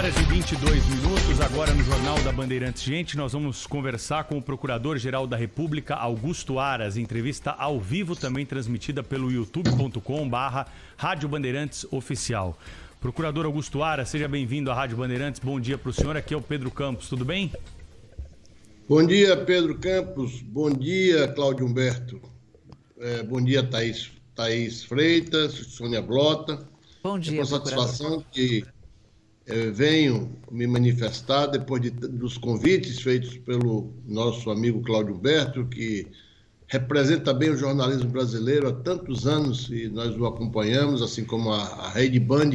horas e 22 minutos, agora no Jornal da Bandeirantes. Gente, nós vamos conversar com o Procurador-Geral da República, Augusto Aras, entrevista ao vivo, também transmitida pelo youtube.com/Rádio Bandeirantes Oficial. Procurador Augusto Aras, seja bem-vindo à Rádio Bandeirantes. Bom dia para o senhor, aqui é o Pedro Campos, tudo bem? Bom dia, Pedro Campos. Bom dia, Cláudio Humberto. Bom dia, Thaís Freitas, Sônia Blota. Bom dia, é com satisfação que venho me manifestar depois dos convites feitos pelo nosso amigo Cláudio Humberto, que representa bem o jornalismo brasileiro há tantos anos e nós o acompanhamos, assim como a Rede Band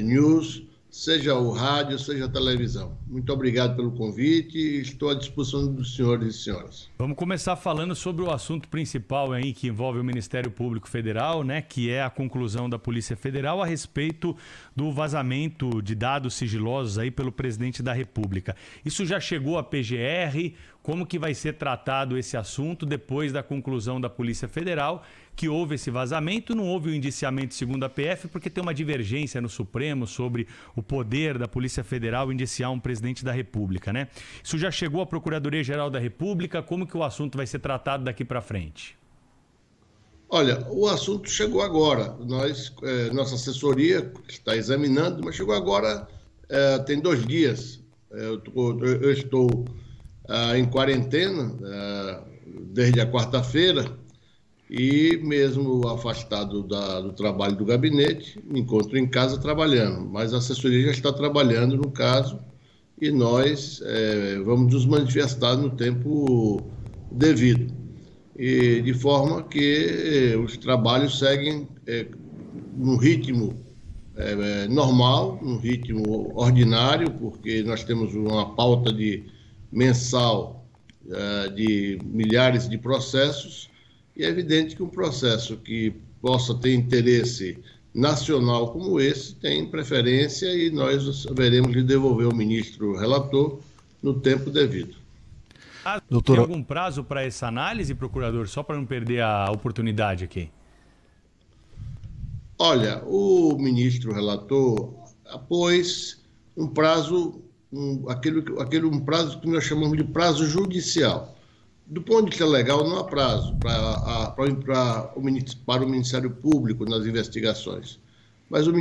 News, seja o rádio, seja a televisão. Muito obrigado pelo convite e estou à disposição dos senhores e senhoras. Vamos começar falando sobre o assunto principal aí que envolve o Ministério Público Federal, né, que é a conclusão da Polícia Federal a respeito do vazamento de dados sigilosos aí pelo presidente da República. Isso já chegou à PGR? Como que vai ser tratado esse assunto depois da conclusão da Polícia Federal, que houve esse vazamento? Não houve o indiciamento segundo a PF, porque tem uma divergência no Supremo sobre o poder da Polícia Federal indiciar um presidente da República, né? Isso já chegou à Procuradoria-Geral da República? Como que o assunto vai ser tratado daqui para frente? Olha, o assunto chegou agora. Nossa assessoria está examinando, mas chegou agora, tem 2 dias. Eu estou em quarentena desde a quarta-feira e mesmo afastado do trabalho do gabinete, me encontro em casa trabalhando, mas a assessoria já está trabalhando no caso e nós vamos nos manifestar no tempo devido, e de forma que os trabalhos seguem num ritmo normal, num ritmo ordinário, porque nós temos uma pauta mensal de milhares de processos, e é evidente que um processo que possa ter interesse nacional como esse tem preferência e nós veremos lhe devolver ao ministro relator no tempo devido. Tem algum prazo para essa análise, procurador, só para não perder a oportunidade aqui? Olha, o ministro relator pôs um prazo, um prazo que nós chamamos de prazo judicial. Do ponto de vista legal, não há prazo para o Ministério Público nas investigações. Mas o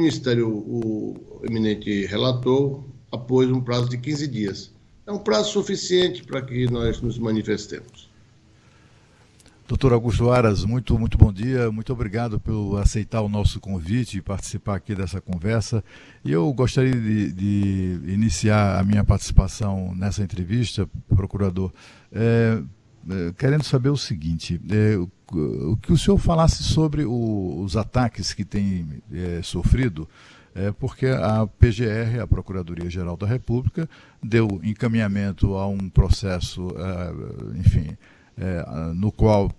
eminente relator pôs um prazo de 15 dias. É um prazo suficiente para que nós nos manifestemos. Doutor Augusto Aras, muito bom dia, muito obrigado por aceitar o nosso convite e participar aqui dessa conversa. E eu gostaria de iniciar a minha participação nessa entrevista, procurador, querendo saber o seguinte, que o senhor falasse sobre os ataques que tem sofrido, porque a PGR, a Procuradoria-Geral da República, deu encaminhamento a um processo, no qual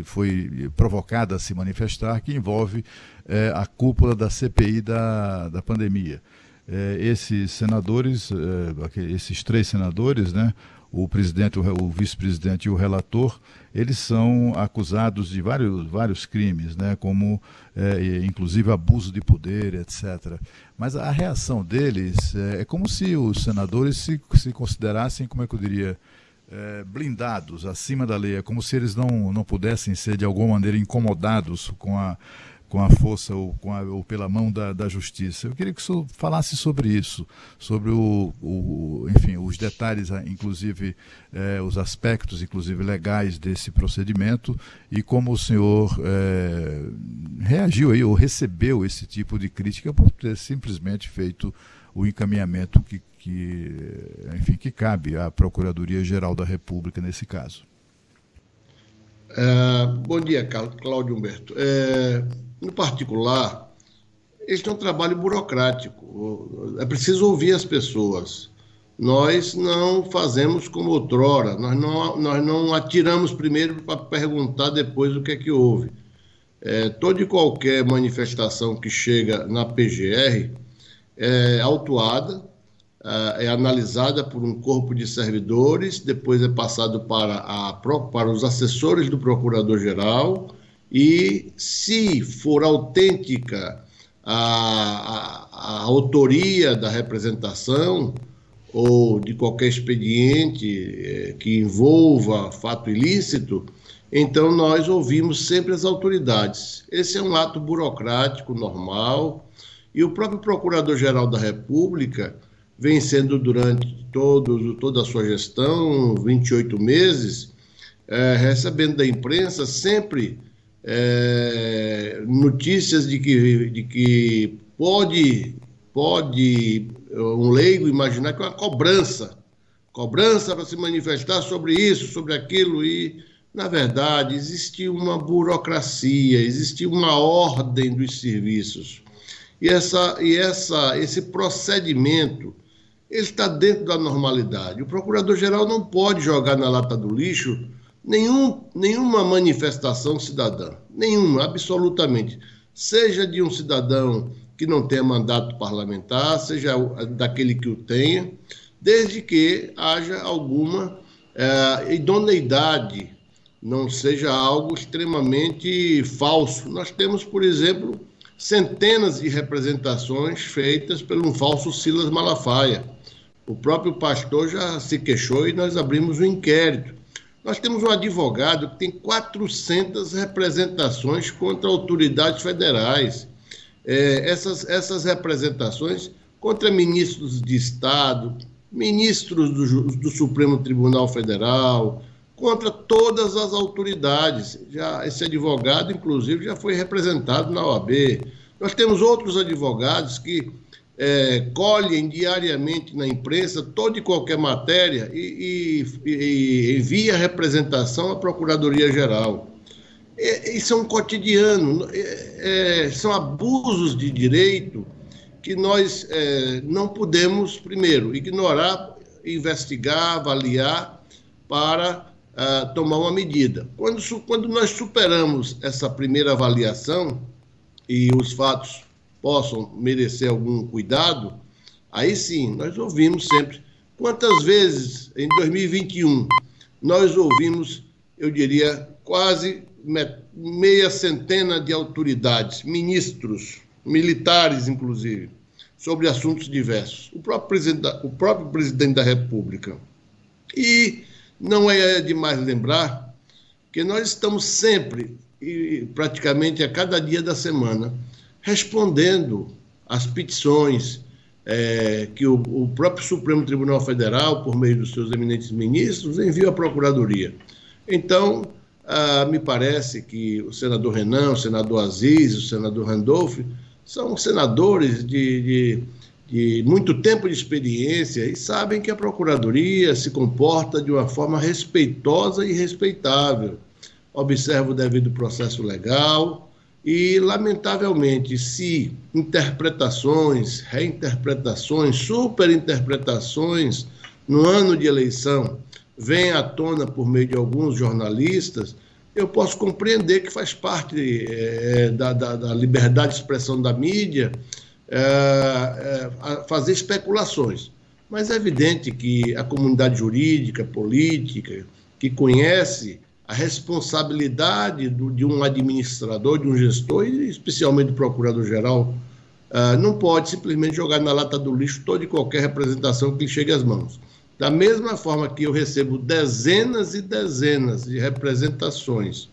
foi provocada a se manifestar, que envolve a cúpula da CPI da pandemia. Esses senadores, esses 3 senadores, né, o presidente, o vice-presidente e o relator, eles são acusados de vários crimes, né, como inclusive abuso de poder, etc. Mas a reação deles é como se os senadores se considerassem, como é que eu diria, blindados, acima da lei. É como se eles não pudessem ser, de alguma maneira, incomodados com a força ou pela mão da justiça. Eu queria que o senhor falasse sobre isso, sobre os detalhes, inclusive os aspectos, inclusive legais desse procedimento, e como o senhor reagiu aí, ou recebeu esse tipo de crítica por ter simplesmente feito o encaminhamento que cabe à Procuradoria-Geral da República nesse caso. Bom dia, Cláudio Humberto. No particular, este é um trabalho burocrático. É preciso ouvir as pessoas. Nós não fazemos como outrora. Nós não atiramos primeiro para perguntar depois o que é que houve. Toda e qualquer manifestação que chega na PGR é autuada, é analisada por um corpo de servidores, depois é passado para os assessores do Procurador-Geral e, se for autêntica a autoria da representação ou de qualquer expediente que envolva fato ilícito, então nós ouvimos sempre as autoridades. Esse é um ato burocrático normal e o próprio Procurador-Geral da República vem sendo durante toda a sua gestão, 28 meses, recebendo da imprensa sempre notícias de que pode um leigo imaginar que é uma cobrança para se manifestar sobre isso, sobre aquilo, e, na verdade, existe uma burocracia, existe uma ordem dos serviços. E esse procedimento, ele está dentro da normalidade. O Procurador-Geral não pode jogar na lata do lixo nenhuma manifestação cidadã, nenhuma, absolutamente. Seja de um cidadão que não tenha mandato parlamentar, seja daquele que o tenha, desde que haja alguma idoneidade, não seja algo extremamente falso. Nós temos, por exemplo, centenas de representações feitas por um falso Silas Malafaia. O próprio pastor já se queixou e nós abrimos um inquérito. Nós temos um advogado que tem 400 representações contra autoridades federais. Essas representações contra ministros de Estado, ministros do Supremo Tribunal Federal, contra todas as autoridades. Esse advogado, inclusive, já foi representado na OAB. Nós temos outros advogados que colhem diariamente na imprensa toda e qualquer matéria e envia a representação à Procuradoria-Geral. Isso é um cotidiano, são abusos de direito que nós não podemos, primeiro, ignorar, investigar, avaliar para tomar uma medida. Quando nós superamos essa primeira avaliação e os fatos possam merecer algum cuidado, aí sim, nós ouvimos sempre. Quantas vezes em 2021 nós ouvimos, eu diria, quase meia centena de autoridades, ministros, militares inclusive, sobre assuntos diversos. O próprio presidente da República. E não é demais lembrar que nós estamos sempre, e praticamente a cada dia da semana, respondendo às petições que o próprio Supremo Tribunal Federal, por meio dos seus eminentes ministros, envia à Procuradoria. Então, me parece que o senador Renan, o senador Aziz, o senador Randolph são senadores de muito tempo de experiência e sabem que a Procuradoria se comporta de uma forma respeitosa e respeitável, observa o devido processo legal e, lamentavelmente, se interpretações, reinterpretações, superinterpretações no ano de eleição vêm à tona por meio de alguns jornalistas, eu posso compreender que faz parte da liberdade de expressão da mídia fazer especulações. Mas é evidente que a comunidade jurídica, política, que conhece a responsabilidade de um administrador, de um gestor, e especialmente do procurador-geral, não pode simplesmente jogar na lata do lixo toda e qualquer representação que lhe chegue às mãos. Da mesma forma que eu recebo dezenas e dezenas de representações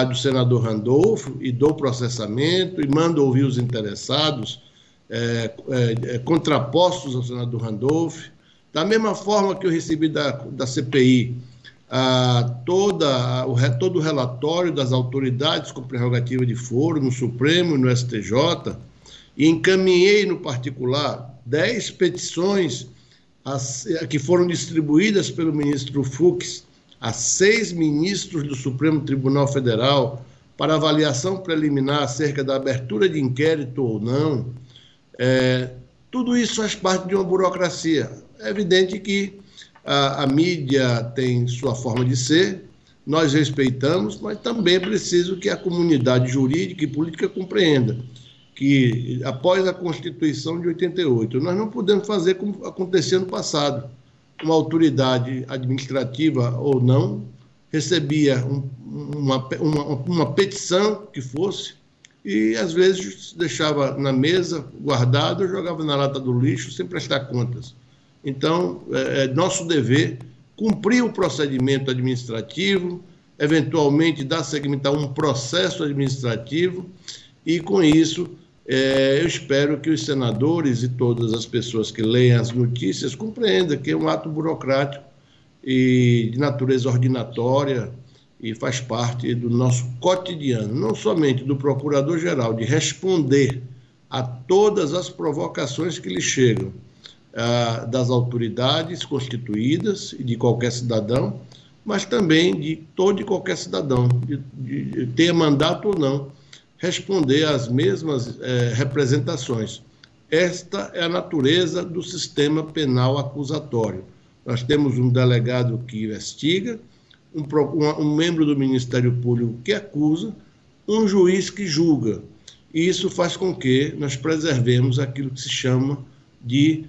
do senador Randolph e dou processamento e mando ouvir os interessados contrapostos ao senador Randolph, da mesma forma que eu recebi da CPI todo o relatório das autoridades com prerrogativa de foro no Supremo e no STJ, e encaminhei no particular 10 petições que foram distribuídas pelo ministro Fux a 6 ministros do Supremo Tribunal Federal para avaliação preliminar acerca da abertura de inquérito ou não. Tudo isso faz parte de uma burocracia. É evidente que a mídia tem sua forma de ser, nós respeitamos, mas também é preciso que a comunidade jurídica e política compreenda que, após a Constituição de 88, nós não podemos fazer como acontecia no passado. Uma autoridade administrativa ou não recebia uma petição que fosse, e às vezes deixava na mesa guardado, jogava na lata do lixo sem prestar contas. Então, é nosso dever cumprir o procedimento administrativo, eventualmente dar seguimento a um processo administrativo, e com isso eu espero que os senadores e todas as pessoas que leem as notícias compreendam que é um ato burocrático e de natureza ordinatória e faz parte do nosso cotidiano, não somente do Procurador-Geral, de responder a todas as provocações que lhe chegam das autoridades constituídas e de qualquer cidadão, mas também de todo e qualquer cidadão, de ter mandato ou não, responder às mesmas representações. Esta é a natureza do sistema penal acusatório. Nós temos um delegado que investiga, um membro do Ministério Público que acusa, um juiz que julga. E isso faz com que nós preservemos aquilo que se chama de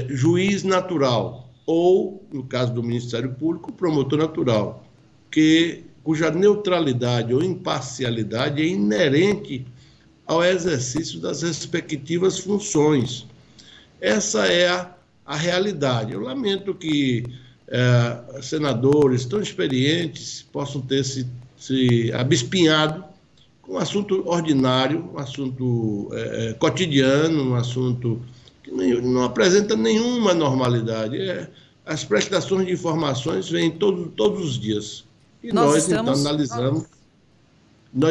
juiz natural, ou, no caso do Ministério Público, promotor natural, cuja neutralidade ou imparcialidade é inerente ao exercício das respectivas funções. Essa é a realidade. Eu lamento que senadores tão experientes possam ter se abespinhado com um assunto ordinário, um assunto cotidiano, um assunto que não apresenta nenhuma normalidade. As prestações de informações vêm todos os dias. E nós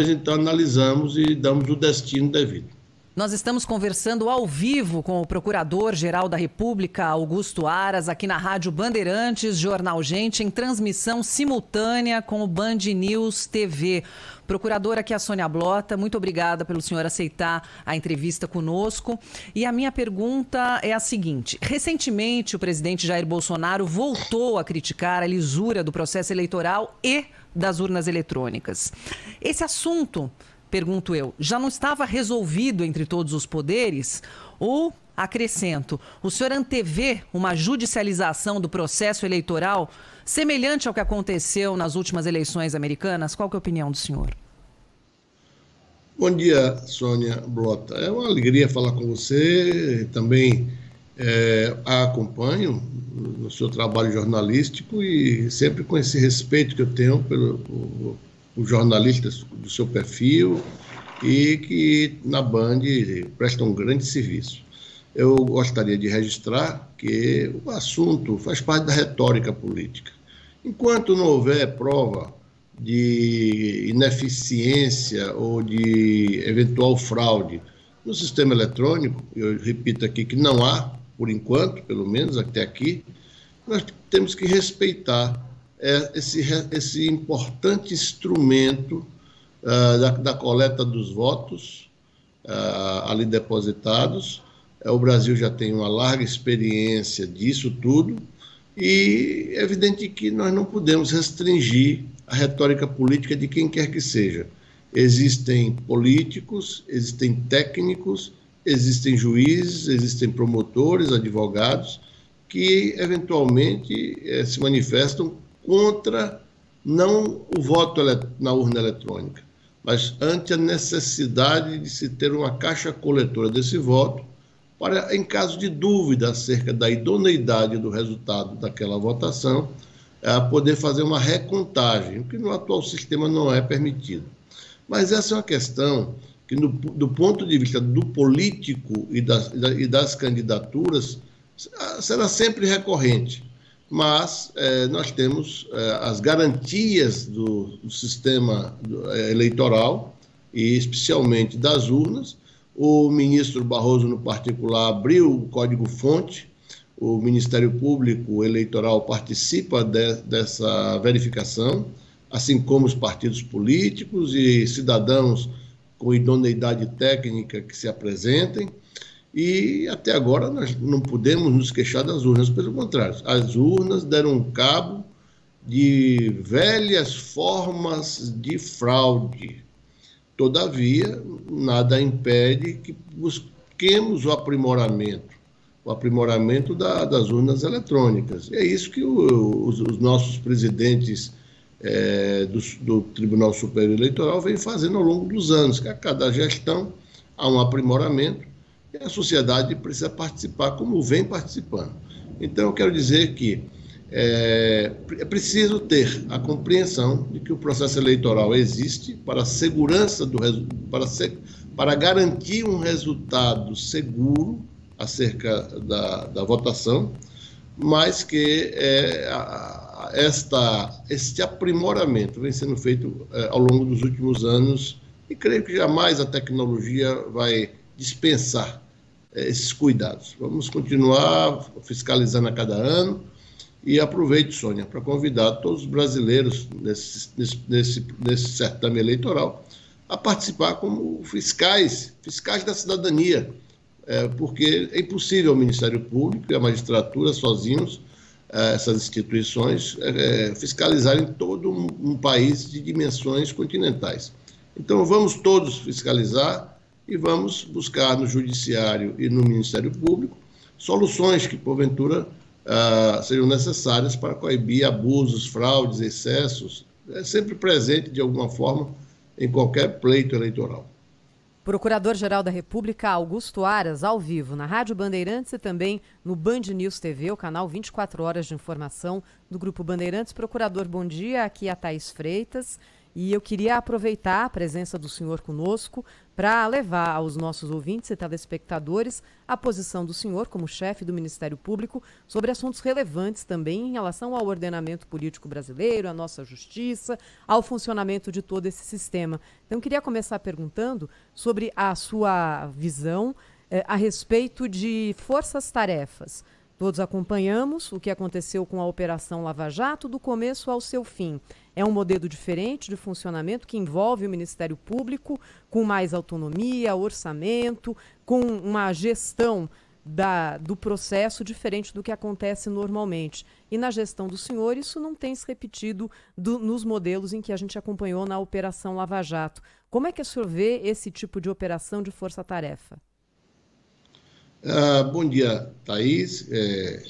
então analisamos e damos o destino devido. Nós estamos conversando ao vivo com o Procurador-Geral da República, Augusto Aras, aqui na Rádio Bandeirantes, Jornal Gente, em transmissão simultânea com o Band News TV. Procuradora, aqui é a Sônia Blota, muito obrigada pelo senhor aceitar a entrevista conosco. E a minha pergunta é a seguinte: recentemente o presidente Jair Bolsonaro voltou a criticar a lisura do processo eleitoral e das urnas eletrônicas. Esse assunto, pergunto eu, já não estava resolvido entre todos os poderes? Ou, acrescento, o senhor antevê uma judicialização do processo eleitoral semelhante ao que aconteceu nas últimas eleições americanas? Qual que é a opinião do senhor? Bom dia, Sônia Blota. É uma alegria falar com você. Também a acompanho no seu trabalho jornalístico e sempre com esse respeito que eu tenho pelos jornalistas do seu perfil e que na Band prestam um grande serviço. Eu gostaria de registrar que o assunto faz parte da retórica política. Enquanto não houver prova de ineficiência ou de eventual fraude no sistema eletrônico, eu repito aqui que não há, por enquanto, pelo menos até aqui, nós temos que respeitar esse importante instrumento da coleta dos votos ali depositados. O Brasil já tem uma larga experiência disso tudo e é evidente que nós não podemos restringir a retórica política de quem quer que seja. Existem políticos, existem técnicos, existem juízes, existem promotores, advogados, que eventualmente se manifestam contra não o voto na urna eletrônica, mas ante a necessidade de se ter uma caixa coletora desse voto, para, em caso de dúvida acerca da idoneidade do resultado daquela votação, poder fazer uma recontagem, o que no atual sistema não é permitido. Mas essa é uma questão que, do ponto de vista do político e das candidaturas, será sempre recorrente. Mas nós temos as garantias do sistema eleitoral, e especialmente das urnas. O ministro Barroso, no particular, abriu o código-fonte, o Ministério Público Eleitoral participa dessa verificação, assim como os partidos políticos e cidadãos com idoneidade técnica que se apresentem. E até agora nós não podemos nos queixar das urnas, pelo contrário, as urnas deram cabo de velhas formas de fraude. Todavia, nada impede que busquemos o aprimoramento das urnas eletrônicas. E é isso que os nossos presidentes do Tribunal Superior Eleitoral vem fazendo ao longo dos anos, que a cada gestão há um aprimoramento e a sociedade precisa participar como vem participando. Então, eu quero dizer que é preciso ter a compreensão de que o processo eleitoral existe para a segurança para garantir um resultado seguro acerca da votação, mas que este aprimoramento vem sendo feito ao longo dos últimos anos e creio que jamais a tecnologia vai dispensar esses cuidados. Vamos continuar fiscalizando a cada ano e aproveito, Sônia, para convidar todos os brasileiros nesse certame eleitoral a participar como fiscais da cidadania, porque é impossível o Ministério Público e a magistratura sozinhos, essas instituições, fiscalizarem todo um país de dimensões continentais. Então, vamos todos fiscalizar e vamos buscar no Judiciário e no Ministério Público soluções que, porventura, sejam necessárias para coibir abusos, fraudes, excessos, sempre presente de alguma forma em qualquer pleito eleitoral. Procurador-Geral da República, Augusto Aras, ao vivo, na Rádio Bandeirantes e também no Band News TV, o canal 24 horas de informação do Grupo Bandeirantes. Procurador, bom dia, aqui é a Thaís Freitas. E eu queria aproveitar a presença do senhor conosco para levar aos nossos ouvintes e telespectadores a posição do senhor como chefe do Ministério Público sobre assuntos relevantes também em relação ao ordenamento político brasileiro, à nossa justiça, ao funcionamento de todo esse sistema. Então, eu queria começar perguntando sobre a sua visão a respeito de forças-tarefas. Todos acompanhamos o que aconteceu com a Operação Lava Jato do começo ao seu fim. É um modelo diferente de funcionamento que envolve o Ministério Público com mais autonomia, orçamento, com uma gestão do processo diferente do que acontece normalmente. E na gestão do senhor, isso não tem se repetido nos modelos em que a gente acompanhou na Operação Lava Jato. Como é que o senhor vê esse tipo de operação de força-tarefa? Bom dia, Thaís.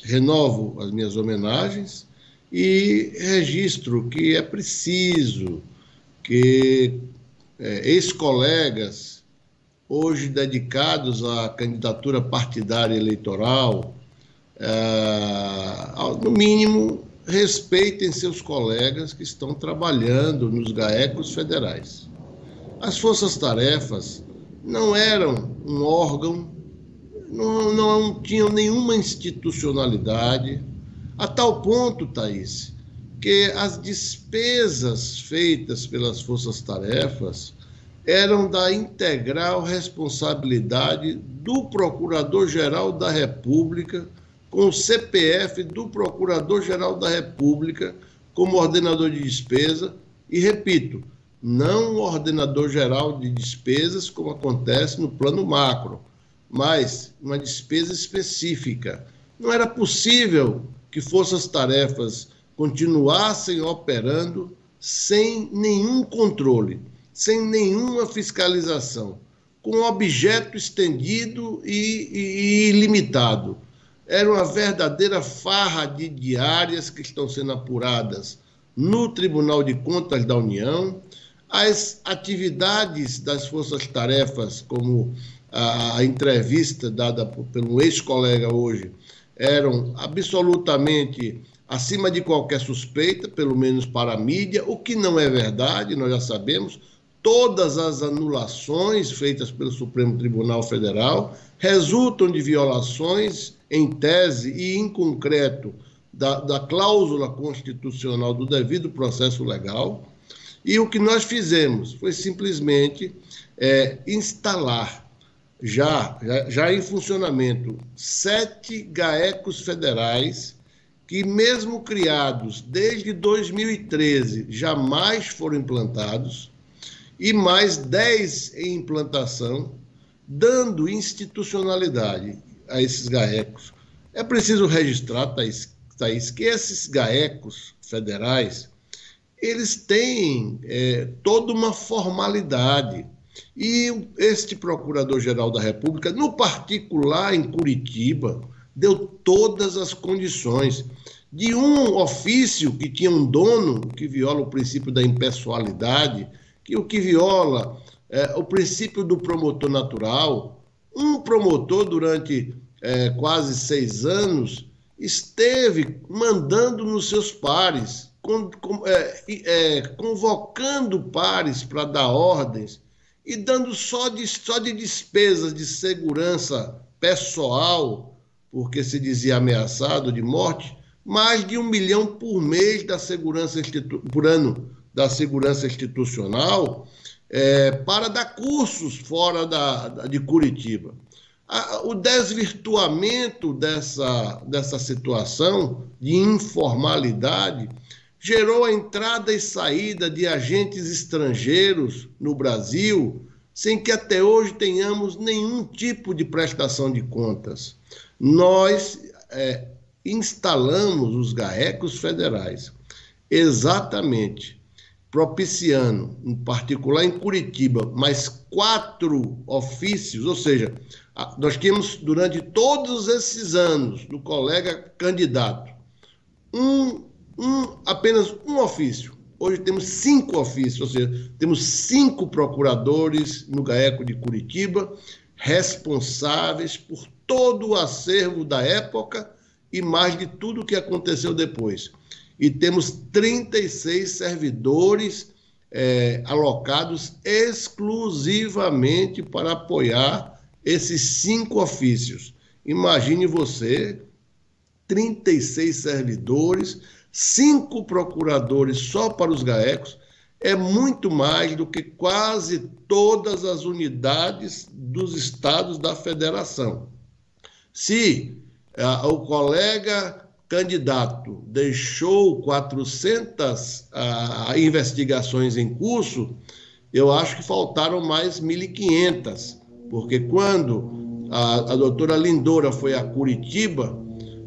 Renovo as minhas homenagens e registro que é preciso que ex-colegas, hoje dedicados à candidatura partidária eleitoral, no mínimo, respeitem seus colegas que estão trabalhando nos GAECos federais. As forças-tarefas não eram um órgão, não tinham nenhuma institucionalidade, a tal ponto, Thaís, que as despesas feitas pelas forças-tarefas eram da integral responsabilidade do Procurador-Geral da República, com o CPF do Procurador-Geral da República como ordenador de despesa, e repito, não o ordenador-geral de despesas como acontece no plano macro, mas uma despesa específica. Não era possível que forças-tarefas continuassem operando sem nenhum controle, sem nenhuma fiscalização, com objeto estendido e ilimitado. Era uma verdadeira farra de diárias que estão sendo apuradas no Tribunal de Contas da União. As atividades das forças-tarefas, como a entrevista dada pelo ex-colega hoje, eram absolutamente acima de qualquer suspeita, pelo menos para a mídia, o que não é verdade, nós já sabemos. Todas as anulações feitas pelo Supremo Tribunal Federal resultam de violações, em tese e em concreto, da cláusula constitucional do devido processo legal. E o que nós fizemos foi simplesmente instalar, já em funcionamento, 7 GAECos federais que, mesmo criados desde 2013, jamais foram implantados, e mais 10 em implantação, dando institucionalidade a esses GAECos. É preciso registrar, Thaís, que esses GAECos federais, eles têm toda uma formalidade. E este Procurador-Geral da República, no particular em Curitiba, deu todas as condições de um ofício que tinha um dono, que viola o princípio da impessoalidade, que viola o princípio do promotor natural. Um promotor, durante quase 6 anos, esteve mandando nos seus pares, convocando pares para dar ordens e dando só de despesas de segurança pessoal, porque se dizia ameaçado de morte, mais de 1 milhão por mês por ano da segurança institucional, para dar cursos fora de Curitiba. O desvirtuamento dessa situação de informalidade gerou a entrada e saída de agentes estrangeiros no Brasil, sem que até hoje tenhamos nenhum tipo de prestação de contas. Nós instalamos os GAECos federais exatamente propiciando, em particular em Curitiba, mais 4 ofícios, ou seja, nós tínhamos durante todos esses anos do colega candidato apenas um ofício. Hoje temos 5 ofícios, ou seja, temos 5 procuradores no GAECO de Curitiba responsáveis por todo o acervo da época e mais de tudo o que aconteceu depois. E temos 36 servidores alocados exclusivamente para apoiar esses 5 ofícios. Imagine você, 36 servidores, 5 procuradores só para os GAECos, é muito mais do que quase todas as unidades dos estados da federação. Se o colega candidato deixou 400 investigações em curso, eu acho que faltaram mais 1.500, porque quando a doutora Lindora foi a Curitiba,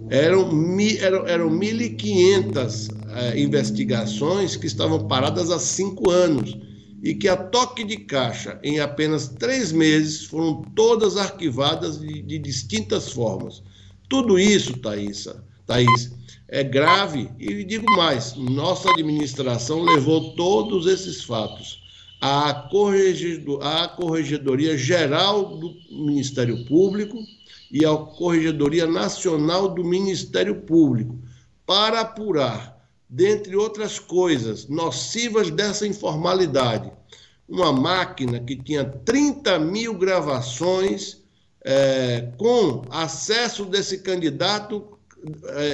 eram 1.500 investigações que estavam paradas há 5 anos e que, a toque de caixa, em apenas 3 meses, foram todas arquivadas de distintas formas. Tudo isso, Thaís, é grave e digo mais, nossa administração levou todos esses fatos à Corregedoria Geral do Ministério Público e à Corregedoria Nacional do Ministério Público para apurar, dentre outras coisas nocivas dessa informalidade, uma máquina que tinha 30.000 gravações com acesso desse candidato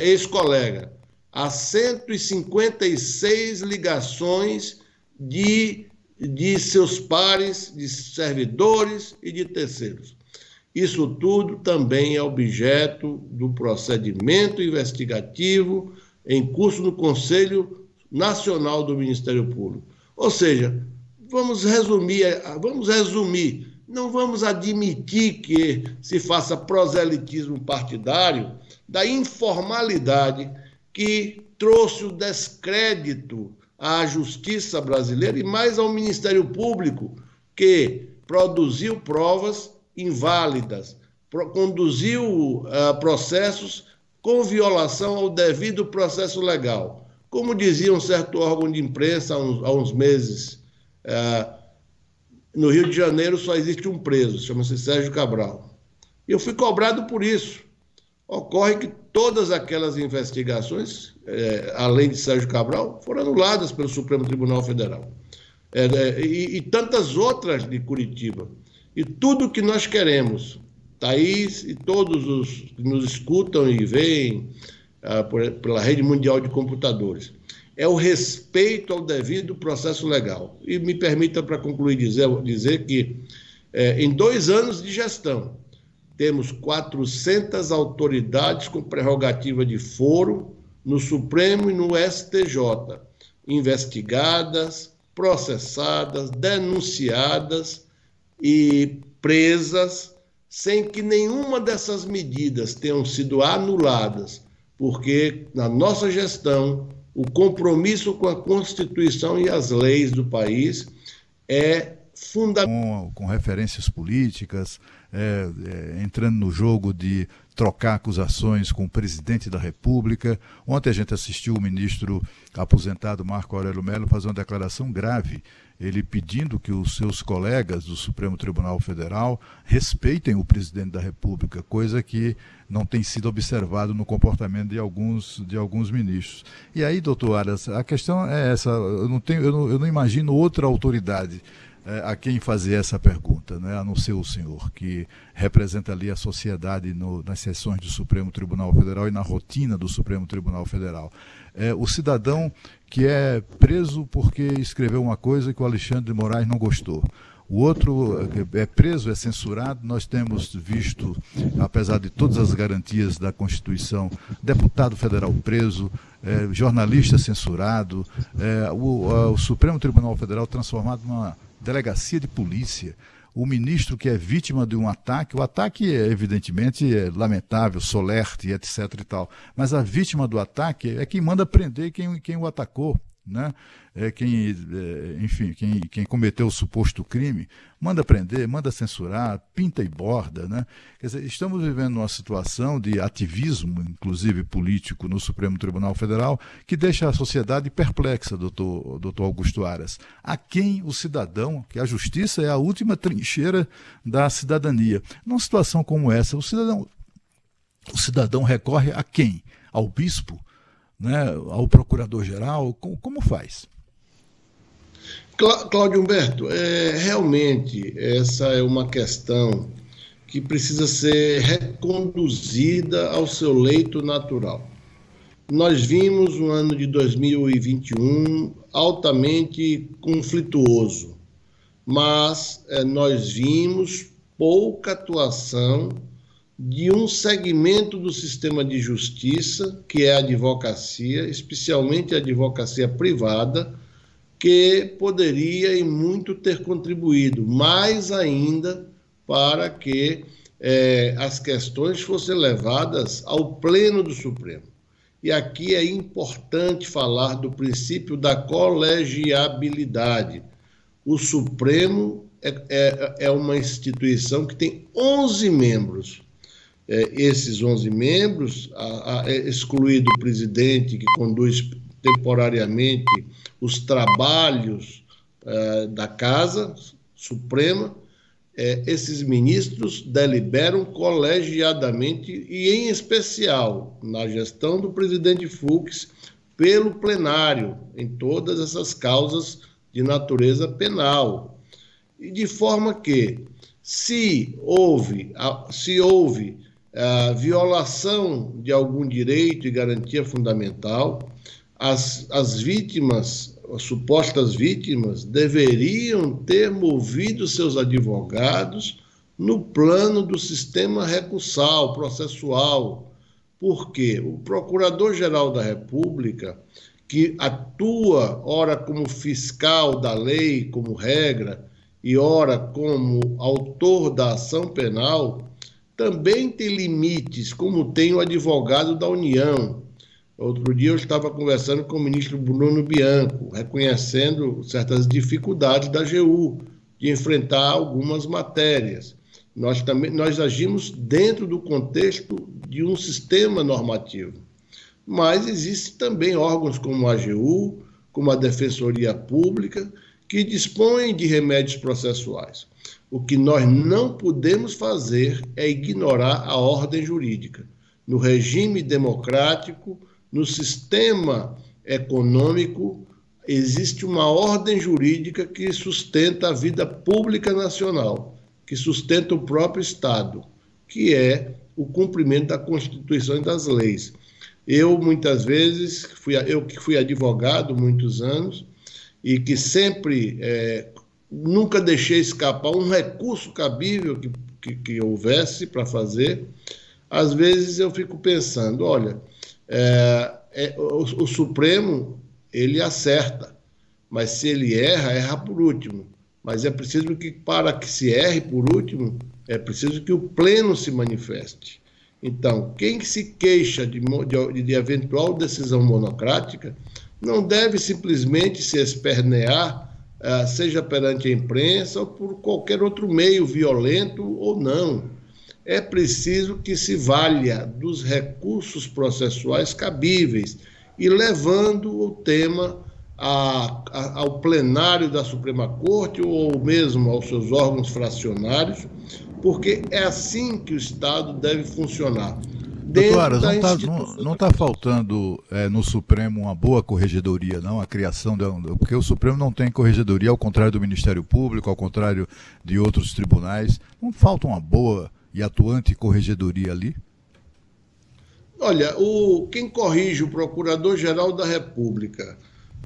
ex-colega a 156 ligações de seus pares, de servidores e de terceiros. Isso tudo também é objeto do procedimento investigativo em curso no Conselho Nacional do Ministério Público. Ou seja, vamos resumir, não vamos admitir que se faça proselitismo partidário da informalidade que trouxe o descrédito à justiça brasileira e mais ao Ministério Público, que produziu provas inválidas, conduziu processos com violação ao devido processo legal. Como dizia um certo órgão de imprensa há uns meses, no Rio de Janeiro só existe um preso, chama-se Sérgio Cabral. E eu fui cobrado por isso. Ocorre que todas aquelas investigações, além de Sérgio Cabral, foram anuladas pelo Supremo Tribunal Federal. E tantas outras de Curitiba. E tudo que nós queremos, Thaís e todos os que nos escutam e veem pela rede mundial de computadores, é o respeito ao devido processo legal. E me permita, para concluir, dizer que em 2 anos de gestão, temos 400 autoridades com prerrogativa de foro no Supremo e no STJ, investigadas, processadas, denunciadas e presas, sem que nenhuma dessas medidas tenham sido anuladas, porque na nossa gestão o compromisso com a Constituição e as leis do país é fundamental. Com referências políticas, entrando no jogo de trocar acusações com o presidente da República. Ontem a gente assistiu o ministro aposentado Marco Aurélio Mello fazer uma declaração grave, ele pedindo que os seus colegas do Supremo Tribunal Federal respeitem o presidente da República, coisa que não tem sido observado no comportamento de alguns ministros. E aí, doutor Aras, a questão é essa, eu não imagino outra autoridade a quem fazer essa pergunta, né? A não ser o senhor, que representa ali a sociedade nas sessões do Supremo Tribunal Federal e na rotina do Supremo Tribunal Federal. O cidadão que é preso porque escreveu uma coisa que o Alexandre de Moraes não gostou. O outro é preso, é censurado. Nós temos visto, apesar de todas as garantias da Constituição, deputado federal preso, jornalista censurado, o Supremo Tribunal Federal transformado numa delegacia de polícia, o ministro que é vítima de um ataque, o ataque evidentemente é lamentável, solerte, etc. e tal, mas a vítima do ataque é quem manda prender quem o atacou, né? Quem cometeu o suposto crime, manda prender, manda censurar, pinta e borda, né? Quer dizer, estamos vivendo uma situação de ativismo, inclusive político, no Supremo Tribunal Federal, que deixa a sociedade perplexa, doutor Augusto Aras. A quem o cidadão, que a justiça é a última trincheira da cidadania. Numa situação como essa, o cidadão recorre a quem? Ao bispo? Né, ao procurador-geral? Como faz? Cláudio Humberto, realmente essa é uma questão que precisa ser reconduzida ao seu leito natural. Nós vimos um ano de 2021 altamente conflituoso, mas nós vimos pouca atuação de um segmento do sistema de justiça, que é a advocacia, especialmente a advocacia privada, que poderia e muito ter contribuído, mais ainda, para que as questões fossem levadas ao pleno do Supremo. E aqui é importante falar do princípio da colegiabilidade. O Supremo é uma instituição que tem 11 membros. Esses 11 membros, excluído o presidente, que conduz temporariamente os trabalhos da Casa Suprema, esses ministros deliberam colegiadamente e, em especial, na gestão do presidente Fux, pelo plenário, em todas essas causas de natureza penal. E de forma que, se houve violação de algum direito e garantia fundamental, as vítimas, as supostas vítimas, deveriam ter movido seus advogados no plano do sistema recursal, processual. Porque o Procurador-Geral da República, que atua ora como fiscal da lei, como regra, e ora como autor da ação penal, também tem limites, como tem o advogado da União. Outro dia eu estava conversando com o ministro Bruno Bianco, reconhecendo certas dificuldades da AGU de enfrentar algumas matérias. Nós agimos dentro do contexto de um sistema normativo. Mas existem também órgãos como a AGU, como a Defensoria Pública, que dispõem de remédios processuais. O que nós não podemos fazer é ignorar a ordem jurídica. No regime democrático, no sistema econômico, existe uma ordem jurídica que sustenta a vida pública nacional, que sustenta o próprio Estado, que é o cumprimento da Constituição e das leis. Eu, muitas vezes, que fui advogado muitos anos, e que sempre nunca deixei escapar um recurso cabível que houvesse para fazer. Às vezes eu fico pensando, olha, o Supremo, ele acerta, mas se ele erra por último. Mas é preciso que, para que se erre por último, é preciso que o pleno se manifeste. Então, quem se queixa de eventual decisão monocrática não deve simplesmente se espernear, seja perante a imprensa ou por qualquer outro meio, violento ou não. é preciso que se valha dos recursos processuais cabíveis e levando o tema ao plenário da Suprema Corte ou mesmo aos seus órgãos fracionários, porque é assim que o Estado deve funcionar. Doutor Aras, não está faltando no Supremo uma boa corregedoria, não? A criação porque o Supremo não tem corregedoria, ao contrário do Ministério Público, ao contrário de outros tribunais. Não falta uma boa e atuante corregedoria ali? Olha, quem corrige o Procurador-Geral da República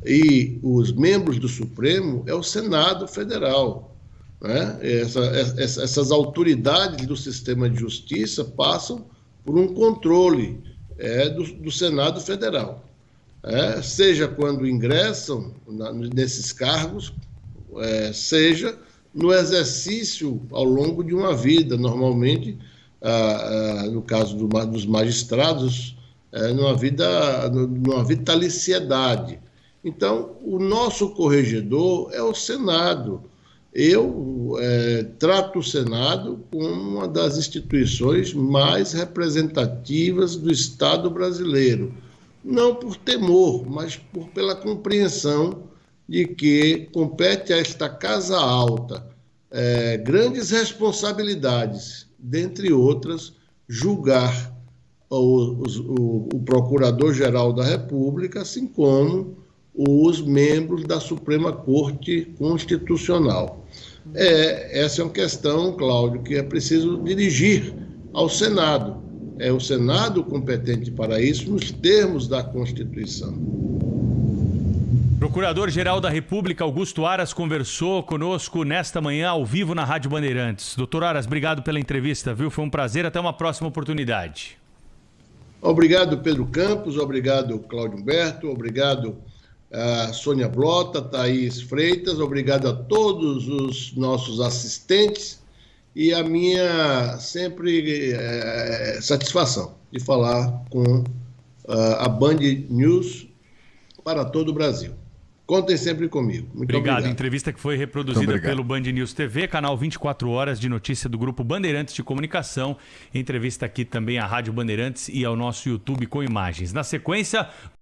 e os membros do Supremo é o Senado Federal, né? Essas autoridades do sistema de justiça passam por um controle do Senado Federal. Seja quando ingressam nesses cargos, seja no exercício ao longo de uma vida, normalmente, no caso dos magistrados, numa vitaliciedade. Então, o nosso corregedor é o Senado. Eu trato o Senado como uma das instituições mais representativas do Estado brasileiro. Não por temor, mas pela compreensão de que compete a esta Casa Alta grandes responsabilidades, dentre outras, julgar o Procurador-Geral da República, assim como os membros da Suprema Corte Constitucional. Essa é uma questão, Cláudio, que é preciso dirigir ao Senado. É o Senado competente para isso, nos termos da Constituição. Procurador-Geral da República, Augusto Aras, conversou conosco nesta manhã, ao vivo, na Rádio Bandeirantes. Doutor Aras, obrigado pela entrevista, viu? Foi um prazer, até uma próxima oportunidade. Obrigado, Pedro Campos, obrigado, Cláudio Humberto, obrigado, Sônia Blota, Thaís Freitas, obrigado a todos os nossos assistentes e a minha sempre satisfação de falar com a Band News para todo o Brasil. Contem sempre comigo. Muito obrigado. Entrevista que foi reproduzida pelo Band News TV, canal 24 horas de notícia do Grupo Bandeirantes de Comunicação. Entrevista aqui também à Rádio Bandeirantes e ao nosso YouTube com imagens. Na sequência...